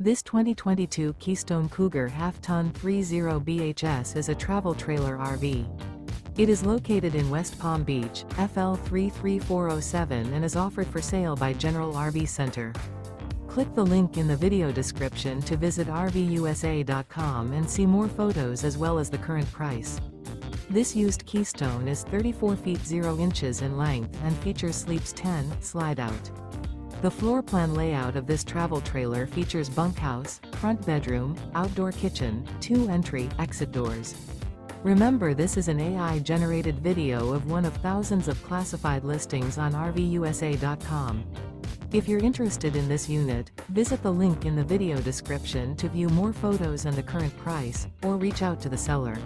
This 2022 Keystone Cougar Half-Ton 30 BHS is a travel trailer RV. It is located in West Palm Beach, FL 33407 and is offered for sale by General RV Center. Click the link in the video description to visit RVUSA.com and see more photos as well as the current price. This used Keystone is 34 feet 0 inches in length and features Sleeps 10 Slideout. The floor plan layout of this travel trailer features bunkhouse, front bedroom, outdoor kitchen, 2 entry/exit doors. Remember, this is an AI-generated video of one of thousands of classified listings on RVUSA.com. If you're interested in this unit, visit the link in the video description to view more photos and the current price, or reach out to the seller.